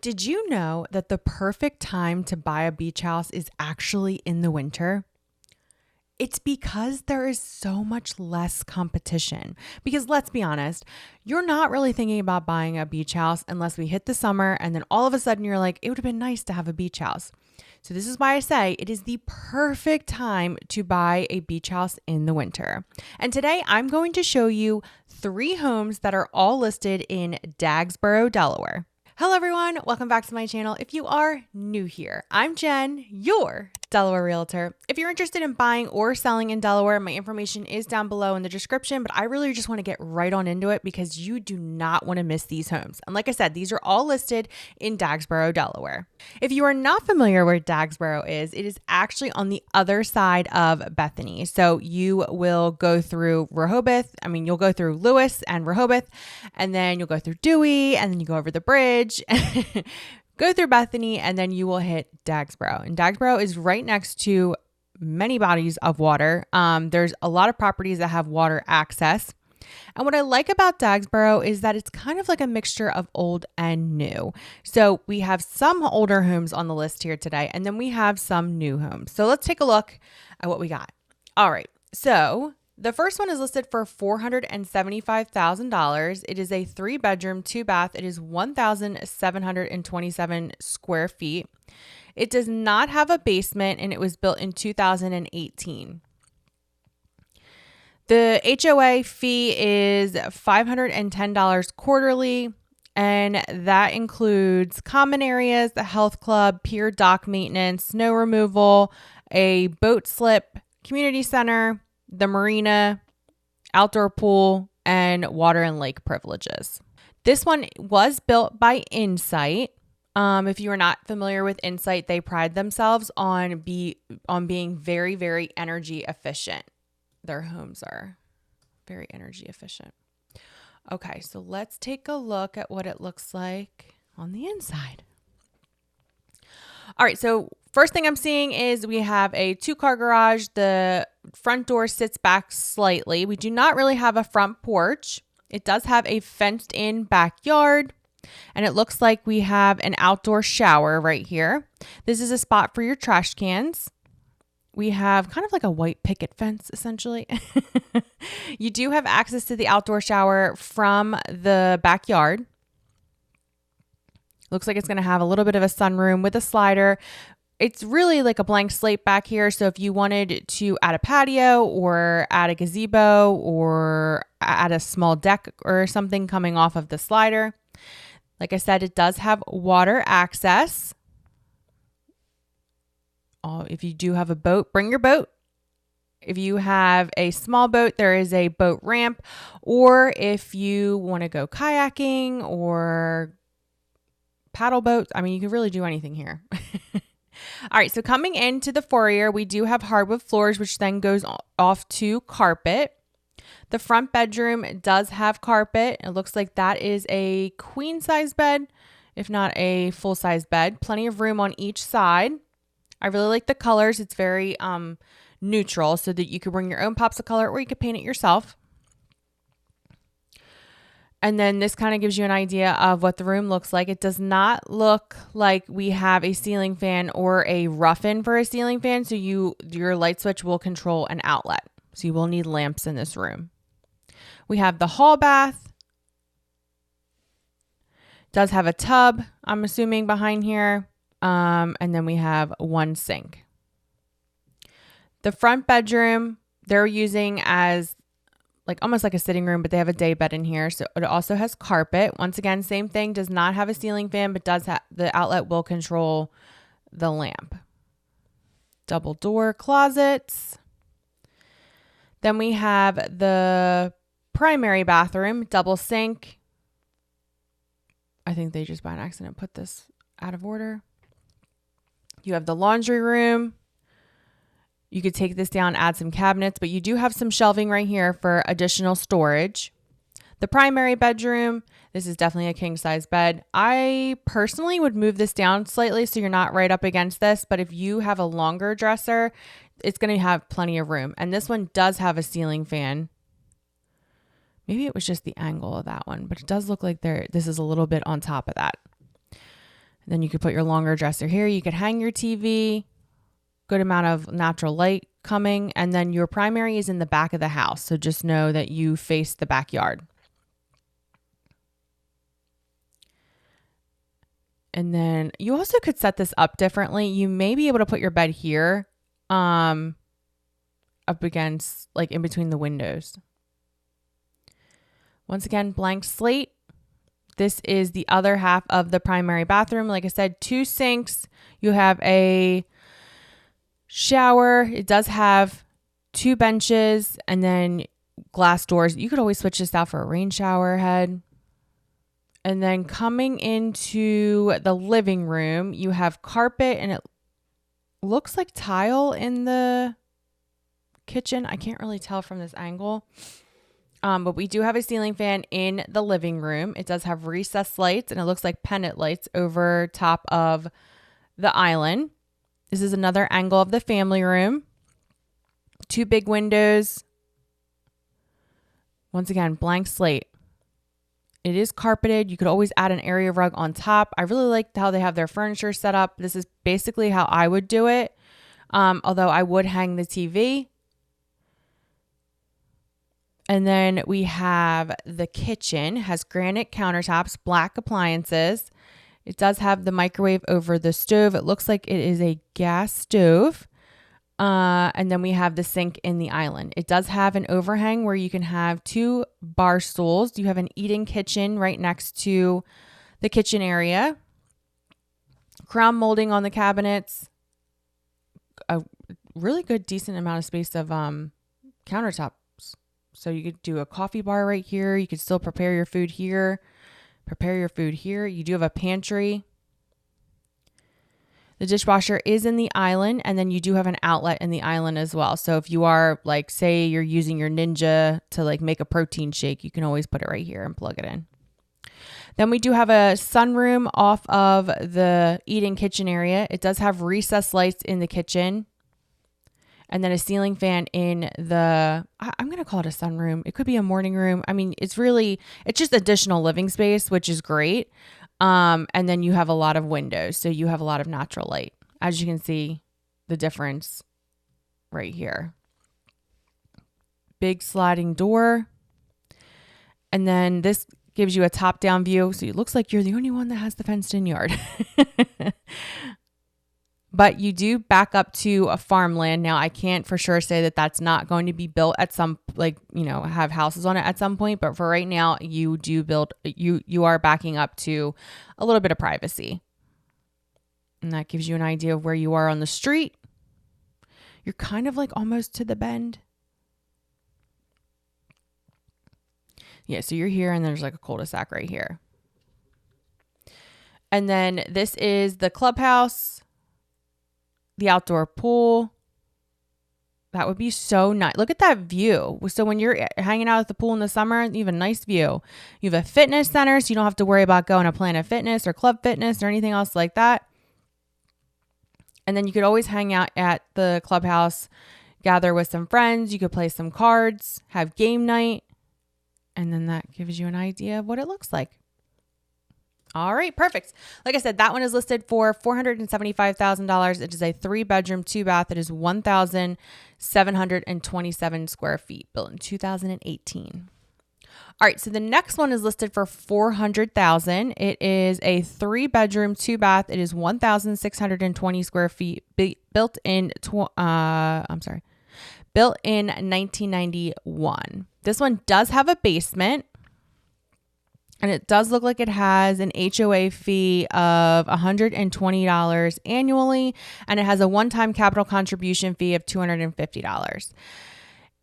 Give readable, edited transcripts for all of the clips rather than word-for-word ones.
Did you know that the perfect time to buy a beach house is actually in the winter? It's because there is so much less competition. Because let's be honest, you're not really thinking about buying a beach house unless we hit the summer and then all of a sudden you're like, it would have been nice to have a beach house. So this is why I say it is the perfect time to buy a beach house in the winter. And today I'm going to show you 3 homes that are all listed in Dagsboro, Delaware. Hello everyone, welcome back to my channel. If you are new here, I'm Jen, your Delaware Realtor. If you're interested in buying or selling in Delaware, my information is down below in the description, but I really just want to get right on into it because you do not want to miss these homes. And like I said, these are all listed in Dagsboro, Delaware. If you are not familiar where Dagsboro is, it is actually on the other side of Bethany. So you will go through you'll go through Lewis and Rehoboth, and then you'll go through Dewey, and then you go over the bridge, go through Bethany, and then you will hit Dagsboro. And Dagsboro is right next to many bodies of water. There's a lot of properties that have water access. And what I like about Dagsboro is that it's kind of like a mixture of old and new. So we have some older homes on the list here today, and then we have some new homes. So let's take a look at what we got. All right. So the first one is listed for $475,000. It is a 3-bedroom, 2-bath. It is 1,727 square feet. It does not have a basement, and it was built in 2018. The HOA fee is $510 quarterly, and that includes common areas, the health club, pier dock maintenance, snow removal, a boat slip, community center, the marina, outdoor pool, and water and lake privileges. This one was built by Insight. If you are not familiar with Insight, they pride themselves on being very, very energy efficient. Their homes are very energy efficient. Okay, so let's take a look at what it looks like on the inside. All right, so first thing I'm seeing is we have a 2-car garage. The front door sits back slightly. We do not really have a front porch. It does have a fenced-in backyard, and it looks like we have an outdoor shower right here. This is a spot for your trash cans. We have kind of like a white picket fence, essentially. You do have access to the outdoor shower from the backyard. Looks like it's going to have a little bit of a sunroom with a slider. It's really like a blank slate back here. So if you wanted to add a patio or add a gazebo or add a small deck or something coming off of the slider. Like I said, it does have water access. If you do have a boat, bring your boat. If you have a small boat, there is a boat ramp. Or if you want to go kayaking or paddle boats, you can really do anything here. All right, so coming into the foyer, we do have hardwood floors, which then goes off to carpet. The front bedroom does have carpet. It looks like that is a queen size bed, if not a full size bed. Plenty of room on each side. I really like the colors. It's very neutral so that you could bring your own pops of color or you could paint it yourself. And then this kind of gives you an idea of what the room looks like. It does not look like we have a ceiling fan or a rough-in for a ceiling fan. So your light switch will control an outlet. So you will need lamps in this room. We have the hall bath. Does have a tub, I'm assuming, behind here. And then we have one sink. The front bedroom, they're using as almost like a sitting room, but they have a day bed in here. So it also has carpet. Once again, same thing, does not have a ceiling fan, but does have the outlet will control the lamp. Double door closets. Then we have the primary bathroom, double sink. I think they just by an accident put this out of order. You have the laundry room. You could take this down, add some cabinets, but you do have some shelving right here for additional storage. The primary bedroom, this is definitely a king size bed. I personally would move this down slightly so you're not right up against this, but if you have a longer dresser, it's going to have plenty of room. And this one does have a ceiling fan. Maybe it was just the angle of that one, but it does look like this is a little bit on top of that. Then you could put your longer dresser here. You could hang your TV, good amount of natural light coming. And then your primary is in the back of the house. So just know that you face the backyard. And then you also could set this up differently. You may be able to put your bed here, up against, like in between the windows. Once again, blank slate. This is the other half of the primary bathroom. Like I said, 2 sinks. You have a shower. It does have 2 benches and then glass doors. You could always switch this out for a rain shower head. And then coming into the living room, you have carpet and it looks like tile in the kitchen. I can't really tell from this angle. But we do have a ceiling fan in the living room. It does have recessed lights and it looks like pendant lights over top of the island. This is another angle of the family room. 2 big windows. Once again, blank slate. It is carpeted. You could always add an area rug on top. I really like how they have their furniture set up. This is basically how I would do it. Although I would hang the TV. And then we have the kitchen, has granite countertops, black appliances. It does have the microwave over the stove. It looks like it is a gas stove. And then we have the sink in the island. It does have an overhang where you can have 2 bar stools. You have an eating kitchen right next to the kitchen area. Crown molding on the cabinets. A really good, decent amount of space of countertops. So you could do a coffee bar right here. You could still prepare your food here. You do have a pantry. The dishwasher is in the island, and then you do have an outlet in the island as well. So if you are, like, say you're using your Ninja to like make a protein shake, you can always put it right here and plug it in. Then we do have a sunroom off of the eating kitchen area. It does have recessed lights in the kitchen. And then a ceiling fan in the, I'm going to call it a sunroom. It could be a morning room. I mean, it's just additional living space, which is great. And then you have a lot of windows. So you have a lot of natural light. As you can see, the difference right here. Big sliding door. And then this gives you a top-down view. So it looks like you're the only one that has the fenced-in yard. But you do back up to a farmland. Now, I can't for sure say that that's not going to be built at some, have houses on it at some point. But for right now, you are backing up to a little bit of privacy. And that gives you an idea of where you are on the street. You're kind of like almost to the bend. Yeah, so you're here and there's like a cul-de-sac right here. And then this is the clubhouse. The outdoor pool. That would be so nice. Look at that view. So when you're hanging out at the pool in the summer, you have a nice view. You have a fitness center, so you don't have to worry about going to Planet Fitness or Club Fitness or anything else like that. And then you could always hang out at the clubhouse, gather with some friends. You could play some cards, have game night. And then that gives you an idea of what it looks like. All right, perfect. Like I said, that one is listed for $475,000. It is a 3-bedroom, 2-bath. It is 1,727 square feet, built in 2018. All right, so the next one is listed for $400,000. It is a 3-bedroom, 2-bath. It is 1,620 square feet, built in 1991. This one does have a basement. And it does look like it has an HOA fee of $120 annually, and it has a one-time capital contribution fee of $250.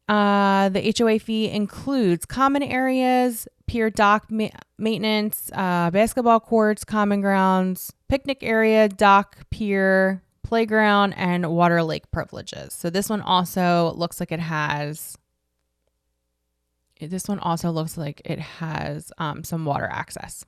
The HOA fee includes common areas, pier dock maintenance, basketball courts, common grounds, picnic area, dock, pier, playground, and water lake privileges. So this one also looks like it has... some water access.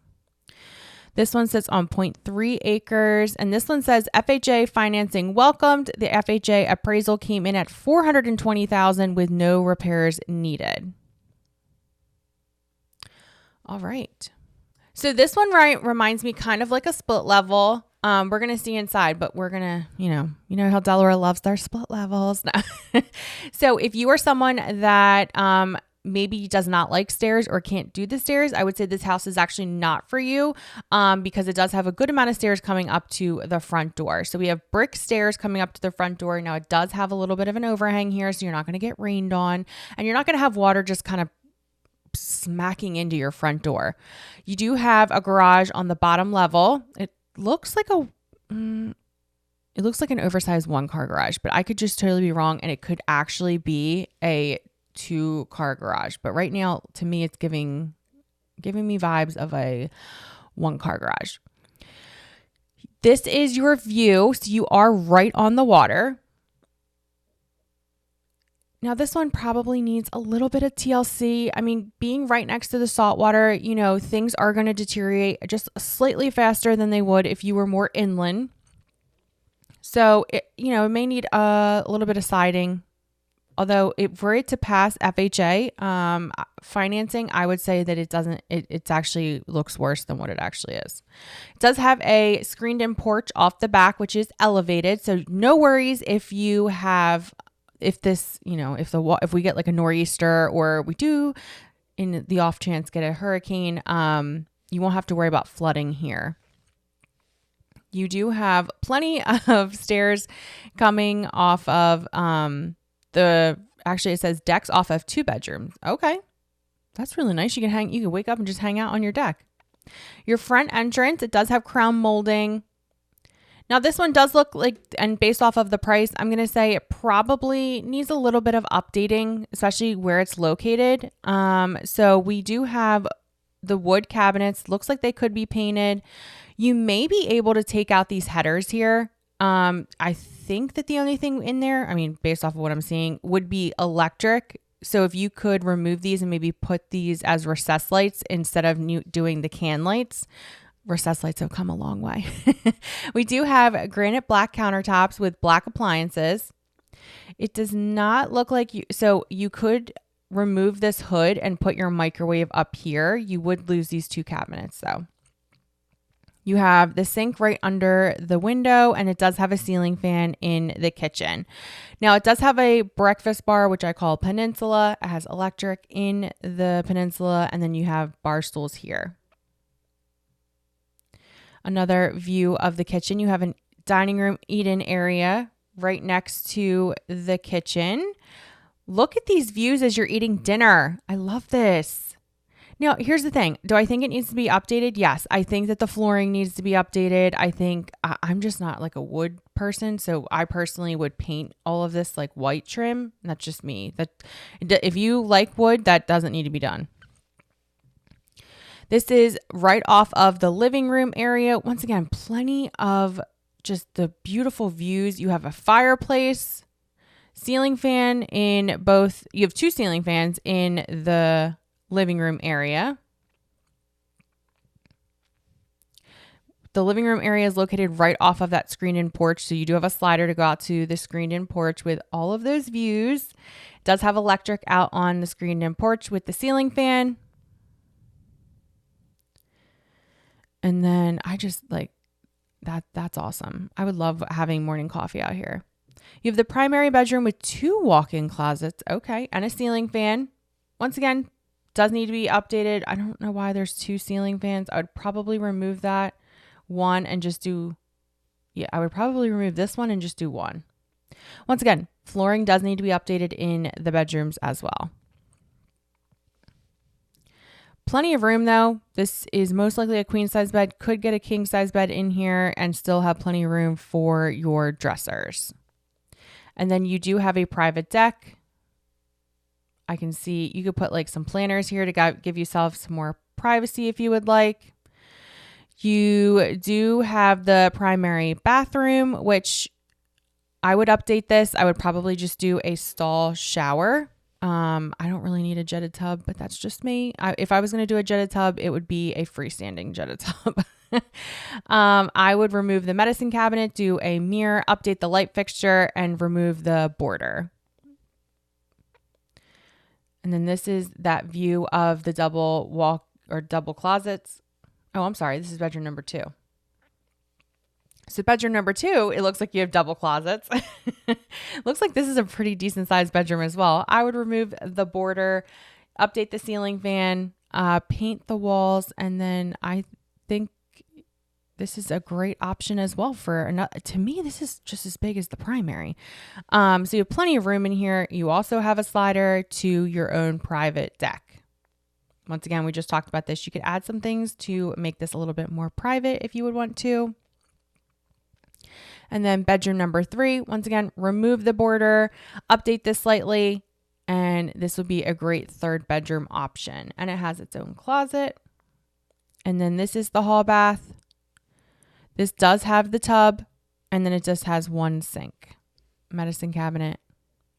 This one sits on 0.3 acres, and this one says FHA financing welcomed. The FHA appraisal came in at $420,000 with no repairs needed. All right. So this one reminds me kind of like a split level. We're going to see inside, but we're going to, you know how Delaware loves their split levels. So if you are someone that, maybe does not like stairs or can't do the stairs, I would say this house is actually not for you, because it does have a good amount of stairs coming up to the front door. So we have brick stairs coming up to the front door. Now it does have a little bit of an overhang here, so you're not going to get rained on, and you're not going to have water just kind of smacking into your front door. You do have a garage on the bottom level. It looks like an oversized 1-car garage, but I could just totally be wrong, and it could actually be a 2-car garage. But right now, to me, it's giving me vibes of a 1-car garage. This is your view. So you are right on the water. Now, this one probably needs a little bit of TLC. I mean, being right next to the saltwater, things are going to deteriorate just slightly faster than they would if you were more inland. So, it may need a little bit of siding. Although for it to pass FHA financing, I would say that it actually looks worse than what it actually is. It does have a screened-in porch off the back, which is elevated. So no worries if we get like a nor'easter, or we do in the off chance get a hurricane, you won't have to worry about flooding here. You do have plenty of stairs coming off of actually it says decks off of 2 bedrooms. Okay. That's really nice. You can wake up and just hang out on your deck. Your front entrance, it does have crown molding. Now this one does look like, and based off of the price, I'm going to say it probably needs a little bit of updating, especially where it's located. So we do have the wood cabinets. Looks like they could be painted. You may be able to take out these headers here. I think that the only thing in there, based off of what I'm seeing, would be electric. So if you could remove these and maybe put these as recessed lights instead of doing the can lights. Recessed lights have come a long way. We do have granite black countertops with black appliances. It does not look like so you could remove this hood and put your microwave up here. You would lose these 2 cabinets though. You have the sink right under the window, and it does have a ceiling fan in the kitchen. Now, it does have a breakfast bar, which I call Peninsula. It has electric in the Peninsula, and then you have bar stools here. Another view of the kitchen. You have a dining room eat-in area right next to the kitchen. Look at these views as you're eating dinner. I love this. Now, here's the thing. Do I think it needs to be updated? Yes. I think that the flooring needs to be updated. I think I'm just not like a wood person. So I personally would paint all of this like white trim. That's just me. If you like wood, that doesn't need to be done. This is right off of the living room area. Once again, plenty of just the beautiful views. You have a fireplace, ceiling fan in both. You have 2 ceiling fans in the living room area. The living room area is located right off of that screened-in porch. So you do have a slider to go out to the screened-in porch with all of those views. It does have electric out on the screened-in porch with the ceiling fan. And then I just like that's awesome. I would love having morning coffee out here. You have the primary bedroom with 2 walk-in closets. Okay. And a ceiling fan. Once again, does need to be updated. I don't know why there's 2 ceiling fans. I would probably remove that one and just do, I would probably remove this one and just do 1. Once again, flooring does need to be updated in the bedrooms as well. Plenty of room though. This is most likely a queen size bed. Could get a king size bed in here and still have plenty of room for your dressers. And then you do have a private deck. I can see you could put like some planters here to give yourself some more privacy if you would like. You do have the primary bathroom, which I would update this. I would probably just do a stall shower. I don't really need a jetted tub, but that's just me. If I was going to do a jetted tub, it would be a freestanding jetted tub. I would remove the medicine cabinet, do a mirror, update the light fixture, and remove the border. And then this is that view of the double closets. Oh, I'm sorry. This is bedroom number 2. So bedroom number 2, it looks like you have double closets. Looks like this is a pretty decent sized bedroom as well. I would remove the border, update the ceiling fan, paint the walls, and then I think this is a great option as well to me, this is just as big as the primary. So you have plenty of room in here. You also have a slider to your own private deck. Once again, we just talked about this. You could add some things to make this a little bit more private if you would want to. And then bedroom number 3, once again, remove the border, update this slightly, and this would be a great third bedroom option. And it has its own closet. And then this is the hall bath. This does have the tub, and then it just has one sink, medicine cabinet.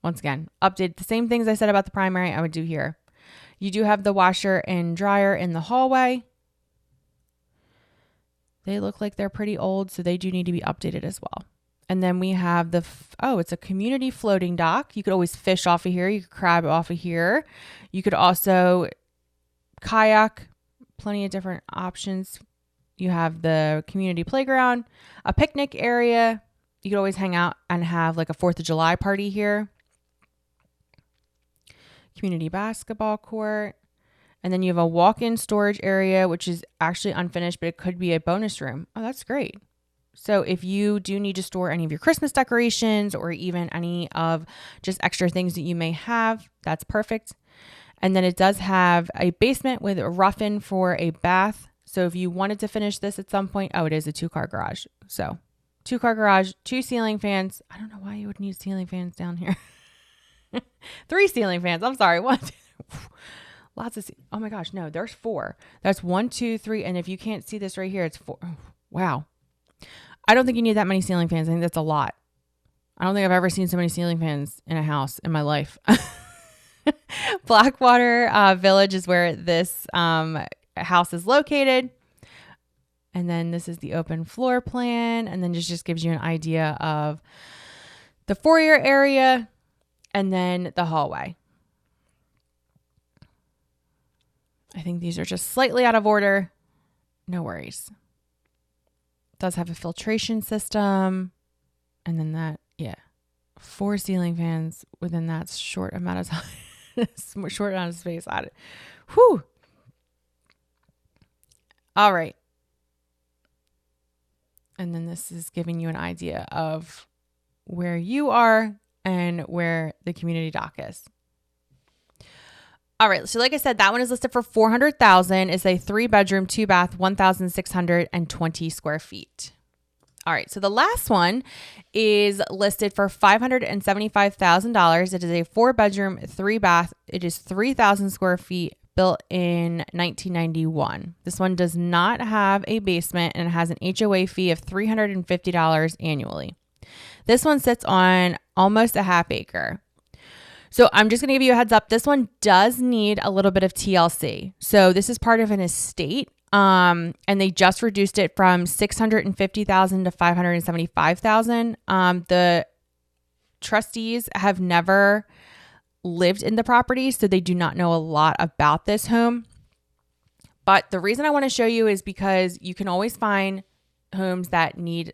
Once again, update the same things I said about the primary I would do here. You do have the washer and dryer in the hallway. They look like they're pretty old, so they do need to be updated as well. And then we have it's a community floating dock. You could always fish off of here. You could crab off of here. You could also kayak, plenty of different options. You have the community playground, a picnic area. You could always hang out and have like a 4th of July party here. Community basketball court. And then you have a walk-in storage area, which is actually unfinished, but it could be a bonus room. Oh, that's great. So if you do need to store any of your Christmas decorations or even any of just extra things that you may have, that's perfect. And then it does have a basement with a rough-in for a bath. So if you wanted to finish this at some point, it is a 2-car garage. So 2-car garage, 2 ceiling fans. I don't know why you would need ceiling fans down here. 3 ceiling fans. I'm sorry. 1, 2, lots of, oh my gosh, no, there's 4. That's 1, 2, 3. And if you can't see this right here, it's 4. Oh, wow. I don't think you need that many ceiling fans. I think that's a lot. I don't think I've ever seen so many ceiling fans in a house in my life. Blackwater Village is where this house is located. And then this is the open floor plan. And then just gives you an idea of the foyer area and then the hallway. I think these are just slightly out of order. No worries. It does have a filtration system. And then 4 ceiling fans within that short amount of time. Short amount of space. Whew. All right. And then this is giving you an idea of where you are and where the community dock is. All right. So like I said, that one is listed for $400,000. It's a 3-bedroom, 2-bath, 1,620 square feet. All right. So the last one is listed for $575,000. It is a 4-bedroom, 3-bath. It is 3,000 square feet, built in 1991. This one does not have a basement and it has an HOA fee of $350 annually. This one sits on almost a half acre. So I'm just going to give you a heads up. This one does need a little bit of TLC. So this is part of an estate. And they just reduced it from $650,000 to $575,000. The trustees have never lived in the property, so they do not know a lot about this home. But the reason I want to show you is because you can always find homes that need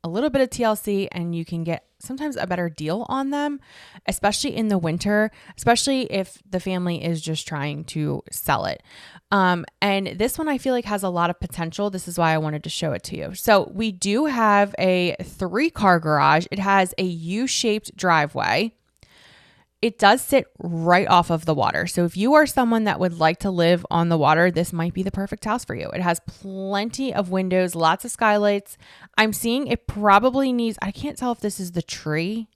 a little bit of TLC and you can get sometimes a better deal on them, especially in the winter, especially if the family is just trying to sell it. And this one I feel like has a lot of potential. This is why I wanted to show it to you. So we do have a 3-car garage. It has a U-shaped driveway. It does sit right off of the water. So if you are someone that would like to live on the water, this might be the perfect house for you. It has plenty of windows, lots of skylights. I'm seeing it probably needs, I can't tell if this is the tree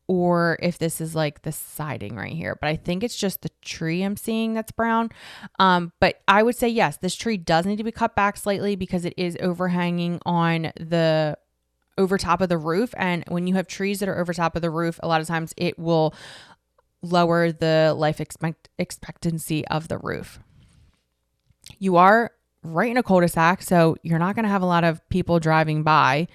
or if this is like the siding right here, but I think it's just the tree I'm seeing that's brown. But I would say, yes, this tree does need to be cut back slightly because it is overhanging on the over top of the roof. And when you have trees that are over top of the roof, a lot of times it will lower the life expectancy of the roof. You are right in a cul-de-sac, so you're not going to have a lot of people driving by.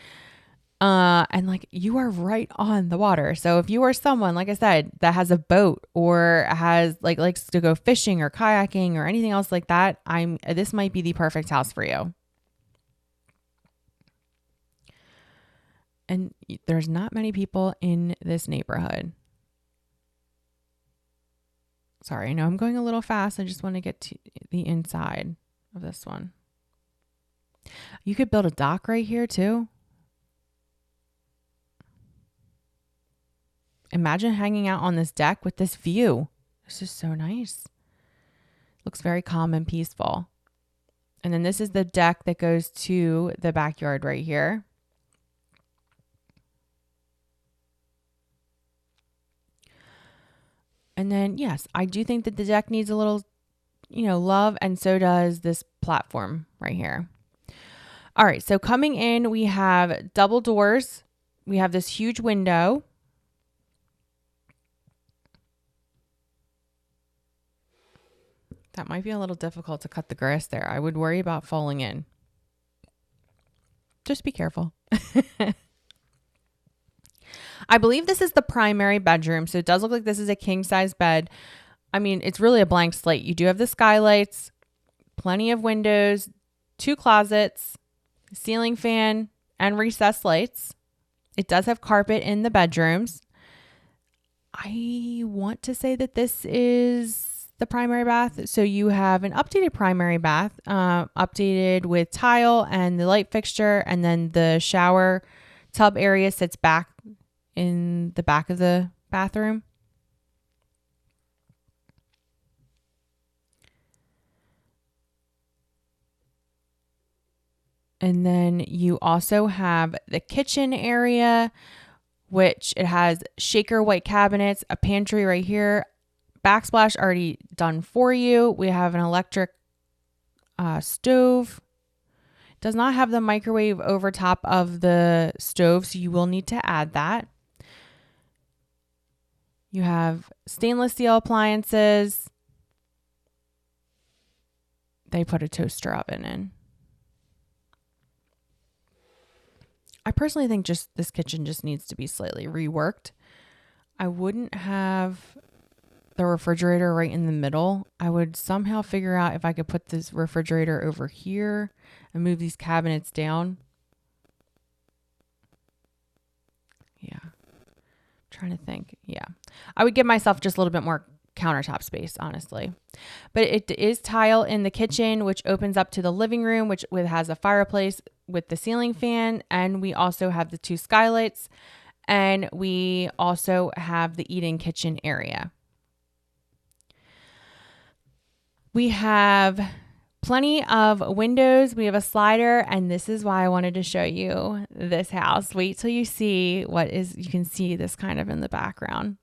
And like you are right on the water. So if you are someone, like I said, that has a boat or has likes to go fishing or kayaking or anything else like that, this might be the perfect house for you. And there's not many people in this neighborhood. Sorry, I know I'm going a little fast. I just want to get to the inside of this one. You could build a dock right here too. Imagine hanging out on this deck with this view. This is so nice. Looks very calm and peaceful. And then this is the deck that goes to the backyard right here. And then, yes, I do think that the deck needs a little, love, and so does this platform right here. All right, so coming in, we have double doors. We have this huge window. That might be a little difficult to cut the grass there. I would worry about falling in. Just be careful. I believe this is the primary bedroom. So it does look like this is a king size bed. I mean, it's really a blank slate. You do have the skylights, plenty of windows, 2 closets, ceiling fan, and recessed lights. It does have carpet in the bedrooms. I want to say that this is the primary bath. So you have an updated primary bath, updated with tile and the light fixture, and then the shower tub area sits back in the back of the bathroom. And then you also have the kitchen area, which it has shaker white cabinets, a pantry right here, backsplash already done for you. We have an electric stove. Does not have the microwave over top of the stove, so you will need to add that. You have stainless steel appliances. They put a toaster oven in. I personally think just this kitchen just needs to be slightly reworked. I wouldn't have the refrigerator right in the middle. I would somehow figure out if I could put this refrigerator over here and move these cabinets down. Yeah. Trying to think. Yeah. I would give myself just a little bit more countertop space, honestly. But it is tile in the kitchen, which opens up to the living room, which has a fireplace with the ceiling fan. And we also have the 2 skylights. And we also have the eat-in kitchen area. We have plenty of windows. We have a slider, and this is why I wanted to show you this house. Wait till you see you can see this kind of in the background.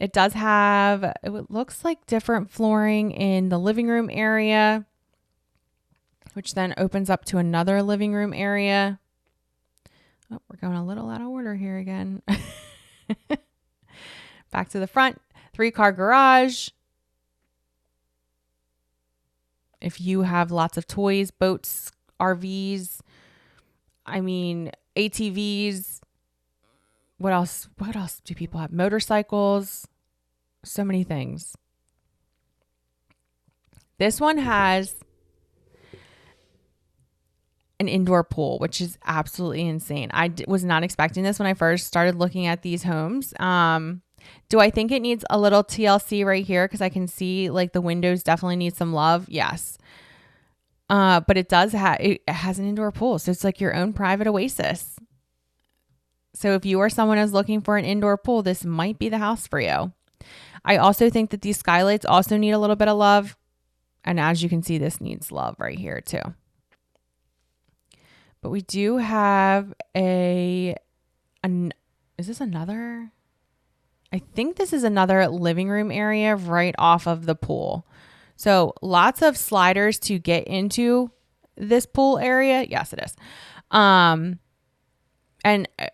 It does have, it looks like different flooring in the living room area, which then opens up to another living room area. Oh, we're going a little out of order here again. Back to the front, 3-car garage. If you have lots of toys, boats, RVs, ATVs, what else do people have? Motorcycles, so many things. This one has an indoor pool, which is absolutely insane. I was not expecting this when I first started looking at these homes. Do I think it needs a little TLC right here? Because I can see like the windows definitely need some love. Yes. But it has an indoor pool. So it's like your own private oasis. So if you or someone is looking for an indoor pool, this might be the house for you. I also think that these skylights also need a little bit of love. And as you can see, this needs love right here too. But we do have is this another? I think this is another living room area right off of the pool. So lots of sliders to get into this pool area. Yes, it is. And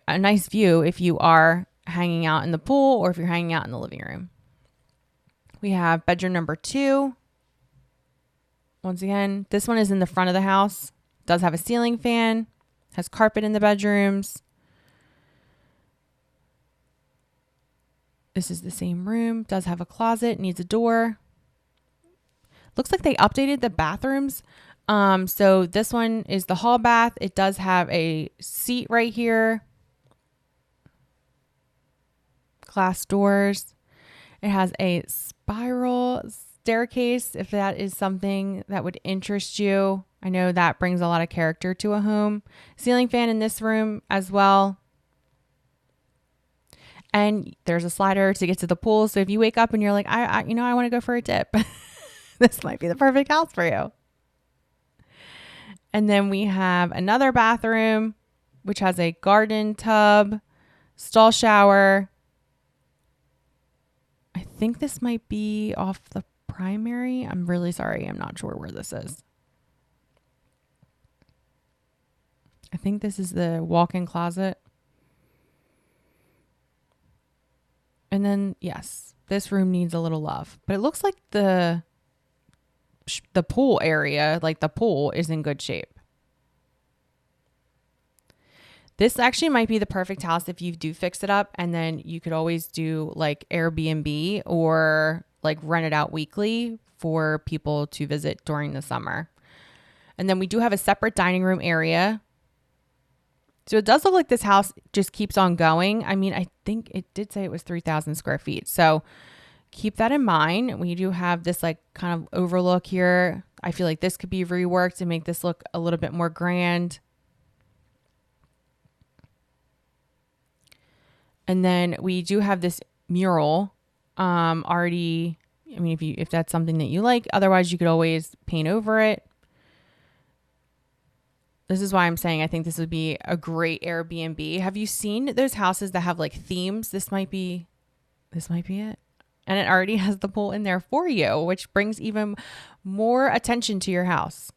a nice view if you are hanging out in the pool or if you're hanging out in the living room. We have bedroom number 2. Once again, this one is in the front of the house. Does have a ceiling fan, has carpet in the bedrooms. This is the same room, does have a closet, needs a door. Looks like they updated the bathrooms. So this one is the hall bath. It does have a seat right here. glass doors. It has a spiral staircase if that is something that would interest you. I know that brings a lot of character to a home. Ceiling fan in this room as well. And there's a slider to get to the pool. So if you wake up and you're like, I want to go for a dip, this might be the perfect house for you. And then we have another bathroom, which has a garden tub, stall shower. I think this might be off the primary. I'm really sorry. I'm not sure where this is. I think this is the walk-in closet. And then, yes, this room needs a little love. But it looks like the pool area, like the pool, is in good shape. This actually might be the perfect house if you do fix it up, and then you could always do like Airbnb or like rent it out weekly for people to visit during the summer. And then we do have a separate dining room area. So it does look like this house just keeps on going. I mean, I think it did say it was 3,000 square feet. So keep that in mind. We do have this like kind of overlook here. I feel like this could be reworked to make this look a little bit more grand. And then we do have this mural already. I mean, if that's something that you like, otherwise you could always paint over it. This is why I'm saying I think this would be a great Airbnb. Have you seen those houses that have like themes? This might be it. And it already has the pool in there for you, which brings even more attention to your house.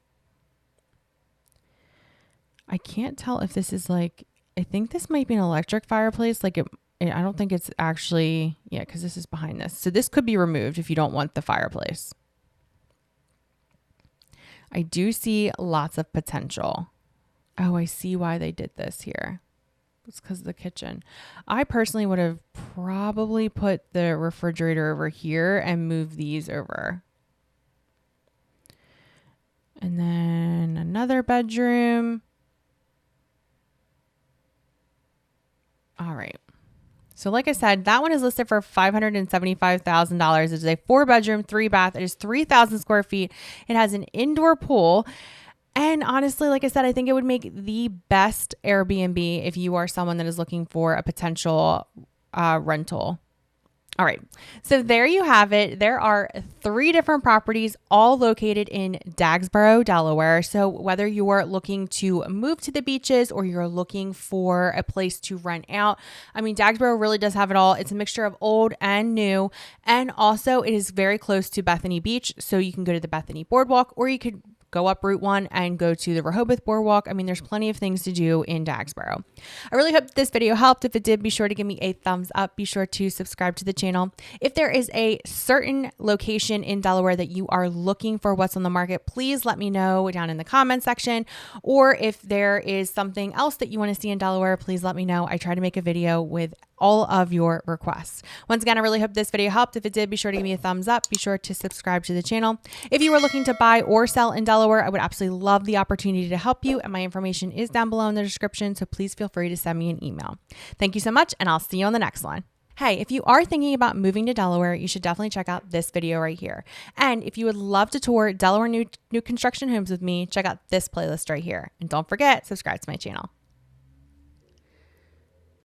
I can't tell if this is like, I think this might be an electric fireplace. I don't think it's actually, because this is behind this. So this could be removed if you don't want the fireplace. I do see lots of potential. Oh, I see why they did this here. It's because of the kitchen. I personally would have probably put the refrigerator over here and moved these over. And then another bedroom. All right. So like I said, that one is listed for $575,000. It is a 4-bedroom, 3-bath. It is 3,000 square feet. It has an indoor pool. And honestly, like I said, I think it would make the best Airbnb if you are someone that is looking for a potential rental. All right. So there you have it. There are 3 different properties, all located in Dagsboro, Delaware. So whether you're looking to move to the beaches or you're looking for a place to rent out, I mean, Dagsboro really does have it all. It's a mixture of old and new. And also it is very close to Bethany Beach. So you can go to the Bethany Boardwalk, or you could go up Route 1 and go to the Rehoboth Boardwalk. I mean, there's plenty of things to do in Dagsboro. I really hope this video helped. If it did, be sure to give me a thumbs up. Be sure to subscribe to the channel. If there is a certain location in Delaware that you are looking for what's on the market, please let me know down in the comment section. Or if there is something else that you want to see in Delaware, please let me know. I try to make a video with all of your requests. Once again, I really hope this video helped. If it did, be sure to give me a thumbs up. Be sure to subscribe to the channel. If you are looking to buy or sell in Delaware, I would absolutely love the opportunity to help you, and my information is down below in the description, so please feel free to send me an email. Thank you so much, and I'll see you on the next one. Hey, if you are thinking about moving to Delaware, you should definitely check out this video right here. And if you would love to tour Delaware new construction homes with me, check out this playlist right here. And don't forget, subscribe to my channel.